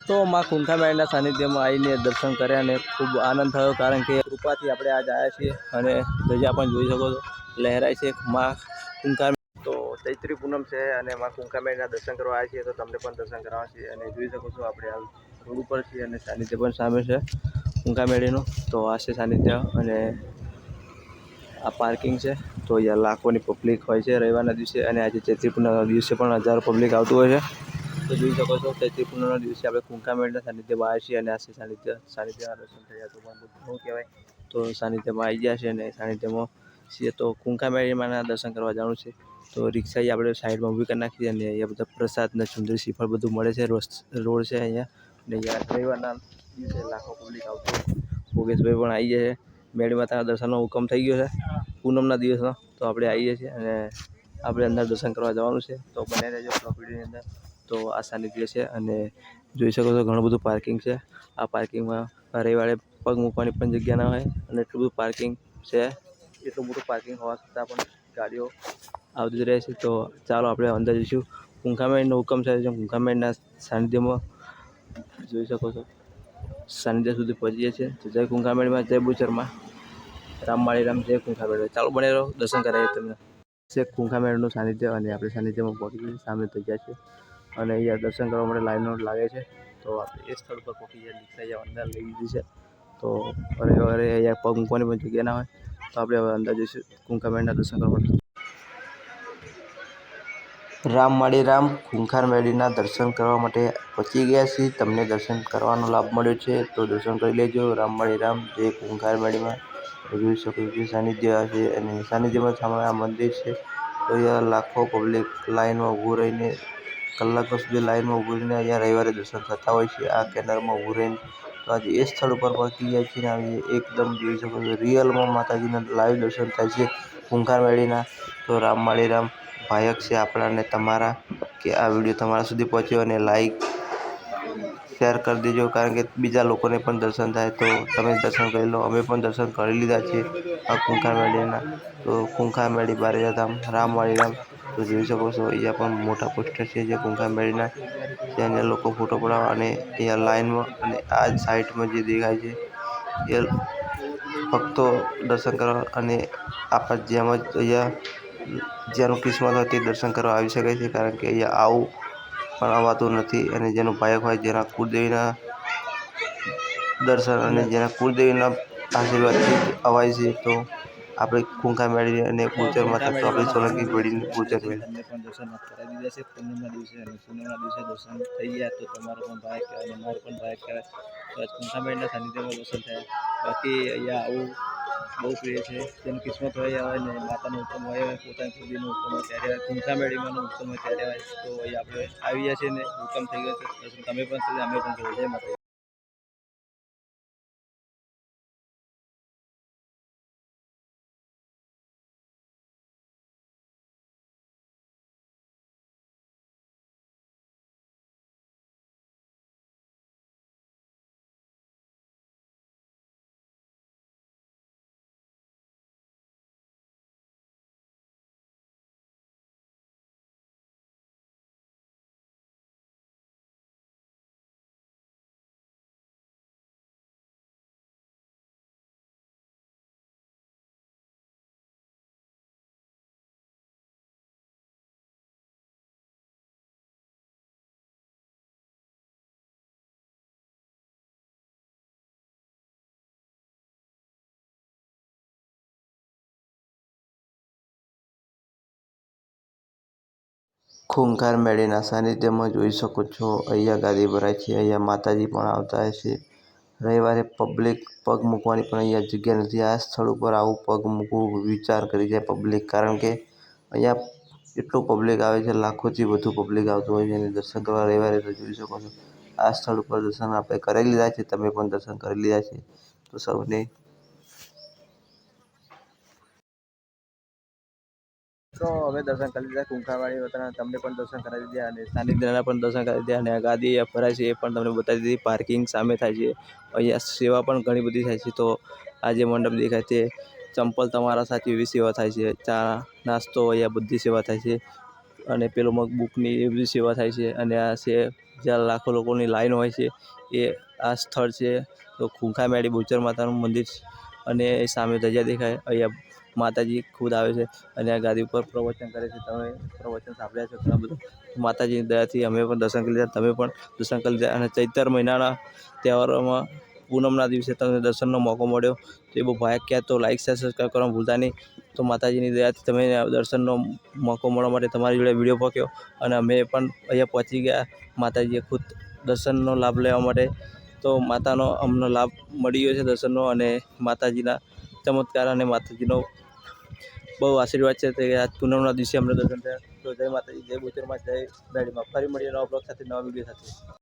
તો માં કુંઠાબાઈના સાનિધ્યમાં આવીને દર્શન કર્યા અને ખૂબ આનંદ થયો, કારણ કે કૃપાથી આપણે આજ આવ્યા છીએ અને ધજા પણ જોઈ શકો છો લહેરાય છે માં કુંઠા. તો ચૈત્રી પૂનમ છે અને માં કુંઠાબાઈના દર્શન કરવા આવ્યા છીએ, તો તમને પણ દર્શન કરવા છીએ અને જોઈ શકો છો આપણે હાલ રોડ ઉપર છીએ અને સાનિધ્ય પણ સામે છે કુંઠામેળીનું. તો આ છે સાનિધ્ય અને આ પાર્કિંગ છે. તો અહીંયા લાખોની પબ્લિક હોય છે રવિવારના દિવસે, અને આજે ચૈત્રી પૂનમના દિવસે પણ હજારો પબ્લિક આવતું હોય છે. તો જોઈ શકો છો ચૈત્રી પૂનમના દિવસે આપણે કુંઠામેળના સાનિધ્યમાં આવ્યા છીએ અને આ છે સાનિધ્યના દર્શન થયા તો પણ શું કહેવાય. તો સાનિધ્યમાં આવી ગયા છે અને સાનિધ્યમાં છીએ તો કુંઠામેળીમાંના દર્શન કરવા જવાનું છે. તો રિક્ષા આપણે સાઈડમાં ઊભી કરી નાખી અને અહીંયા બધા પ્રસાદ ને ચુંદરી શ્રીફળ બધું મળે છે. રોડ છે અહીંયા, અને અહીંયા રવિવારના દિવસે લાખો પબ્લિક આવતું. યોગેશભાઈ પણ આવી જાય છે. મેળી માતાના દર્શનનો હુકમ થઈ ગયો છે પૂનમના દિવસનો, તો આપણે આવીએ છીએ અને આપણે અંદર દર્શન કરવા જવાનું છે. તો બને રહેજો વિડીયોની અંદર. તો આ સાનિધ્ય છે અને જોઈ શકો છો ઘણું બધું પાર્કિંગ છે. આ પાર્કિંગમાં રવિવારે પગ મૂકવાની પણ જગ્યા ના હોય અને એટલું બધું પાર્કિંગ છે. એટલું મોટું પાર્કિંગ હોવા છતાં પણ ગાડીઓ આવતી જ રહે છે. તો ચાલો આપણે અંદર જઈશું. કુંઠામેળનો હુકમ છે, કુંઠામેળના સાનિધ્યમાં જોઈ શકો છો સાનિધ્ય સુધી પહોંચીએ છીએ. તો જય કુંઠામેળમાં, જય બુચરમાં, રામમાળી રામ, જય કુંઠામેળ. ચાલો બને રહો, દર્શન કરાવીએ તમને. છે કુંઠામેળનું સાનિધ્ય અને આપણે સાનિધ્યમાં પહોંચી ગઈએ, સામે થઈ ગયા છે અને અહીંયા દર્શન કરવા માટે લાઈનો લાગે છે. તો આપણે એ સ્થળ પર પહોંચી ગયા, રિક્ષા અહીંયા અંદર લઈ લીધી છે. તો રવિવારે અહીંયા પગ મૂકવાની પણ જગ્યા ના હોય, તો આપણે હવે અંદર જઈશું કુંઠામેળના દર્શન કરવા માટે. રામમાળી રામ કુંઠામેળીના દર્શન કરવા માટે પહોંચી ગયા છીએ. તમને દર્શન કરવાનો લાભ મળ્યો છે તો દર્શન કરી લેજો. રામમાળી રામ, જે કુંઠામેળીમાં જોઈ શકો છો સાનિધ્ય છે અને સાનિધ્યમાં સામે આ મંદિર છે. તો અહીંયા લાખો પબ્લિક લાઈનમાં ઊભું રહીને કલાકો સુધી લાઈનમાં ઊભું રહીને અહીંયા રવિવારે દર્શન થતા હોય છે. આ કેન્દ્રમાં ઊભું રહીને તો આજે એ સ્થળ ઉપર પહોંચી ગયા છીએ અને એકદમ જોઈ શકો છો રિયલમાં માતાજીના લાઈવ દર્શન થાય છે કુંઠામેળીના. તો રામમાળી રામ ભાયક છે આપણા અને તમારા કે આ વિડીયો તમારા સુધી પહોંચ્યો અને લાઈક શેર કરી દેજો, કારણ કે બીજા લોકોને પણ દર્શન થાય. તો તમે દર્શન કરી લો, અમે પણ દર્શન કરી લીધા છે આ કુંઠામેળીના. તો કુંઠામેળી બારેજાધામ રામમાળી રામ. તો જોઈ શકો છો અહીંયા પણ મોટા પોસ્ટર છે જે કુંઠામેળીના, ત્યાં લોકો ફોટો પડાવવા અને અહીંયા લાઈનમાં અને આ સાઈડમાં જે દેખાય છે એ ભક્તો દર્શન કરવા અને આપણા જેમ જ અહીંયા જેનું કિસ્મત હોય તે દર્શન કરવા આવી શકે છે, કારણ કે અહીંયા આવું પણ અવાતું નથી. અને જેનું ભાયક હોય, જેના કુળદેવીના દર્શન અને જેના કુળદેવીના આશીર્વાદથી અવાય છે, તો આપણે કુંઠામેળી અને બુચરમાં થતો આપણે સોલંકી પેઢીની બુચર મેળી. તમને પણ દર્શન કરાવી દીધા છે પૂનમના દિવસે, અને પૂનમના દિવસે દર્શન થઈ ગયા તો તમારો પણ ભાયક કહેવાય અને મારો પણ ભાયક કહેવાય. તો આજ કુંઠામેળીના સાનિધ્યમાં દર્શન થયા. બાકી અહીંયા આવું બહુ પ્રિય છે, જેનું કિસ્મત હોય આવે ને માતાનો હુકમ હોય, પોતાની ખુદીનો હુકમ હોય ત્યારે કુંઠામેળીમાંનો હુકમ હોય ત્યારે આવે. તો અહીંયા આપણે આવી ગયા છીએ ને હુકમ થઈ ગયો છે, તમે પણ કરી, અમે પણ કરી. જય માતા. કુંઠામેળીના સાનિધ્યમાં જોઈ શકો છો અહીંયા ગાદી ભરાય છે, અહીંયા માતાજી પણ આવતા હોય છે. રવિવારે પબ્લિક પગ મૂકવાની પણ અહીંયા જગ્યા નથી. આ સ્થળ ઉપર આવું પગ મૂકવું વિચાર કરી જાય પબ્લિક, કારણ કે અહીંયા એટલું પબ્લિક આવે છે, લાખોથી વધુ પબ્લિક આવતું હોય છે અને દર્શન કરવા રવિવારે તો જોઈ શકો છો આ સ્થળ ઉપર દર્શન આપણે કરી લીધા છે, તમે પણ દર્શન કરી લીધા છે. તો સૌને તો હવે દર્શન કરી લીધા કુંઠામેળી માતાના, તમને પણ દર્શન કરાવી દીધા અને સાનિધ્યના પણ દર્શન કરાવી દીધા. અને આ ગાદી ભરાય છે એ પણ તમને બતાવી દીધી. પાર્કિંગ સામે થાય છે, અહીંયા સેવા પણ ઘણી બધી થાય છે. તો આ જે મંડપ દેખાય તે ચંપલ તમારા સાચી એવી સેવા થાય છે, ચા નાસ્તો અહીંયા બધી સેવા થાય છે. અને પેલું મગબુકની એ બધી સેવા થાય છે. અને આ છે જ્યાં લાખો લોકોની લાઈન હોય છે એ આ સ્થળ છે. તો ખૂંખા મેળી બહુચર માતાનું મંદિર છે અને એ સામે ધજા દેખાય અહીંયા માતાજી ખુદ આવે છે અને આ ગાદી ઉપર પ્રવચન કરે છે. તમે પ્રવચન સાંભળ્યા છો ઘણા બધું. માતાજીની દયાથી અમે પણ દર્શન કરી લીધા, તમે પણ દર્શન કરી લીધા. અને ચૈતર મહિનાના તહેવારોમાં પૂનમના દિવસે તમને દર્શનનો મોકો મળ્યો તો એ બહુ ભાગ્યા. તો લાઈક શેર સબસ્ક્રાઈબ કરવાનું ભૂલતા નહીં. તો માતાજીની દયાથી તમે દર્શનનો મોકો મળવા માટે તમારી જોડે વિડીયો પહોંચ્યો અને અમે પણ અહીંયા પહોંચી ગયા માતાજીએ ખુદ દર્શનનો લાભ લેવા માટે. તો માતાનો અમને લાભ મળી ગયો છે દર્શનનો અને માતાજીના ચમત્કાર અને માતાજીનો બહુ આશીર્વાદ છે. તે આજ પૂનમના દિવસે અમને દર્શન થયા. તો જય માતાજી, જય બહુચરમાં, જય મેળીમાં. ફરી મળીએ નવા બ્લોગ સાથે, નવા વિડીયો સાથે.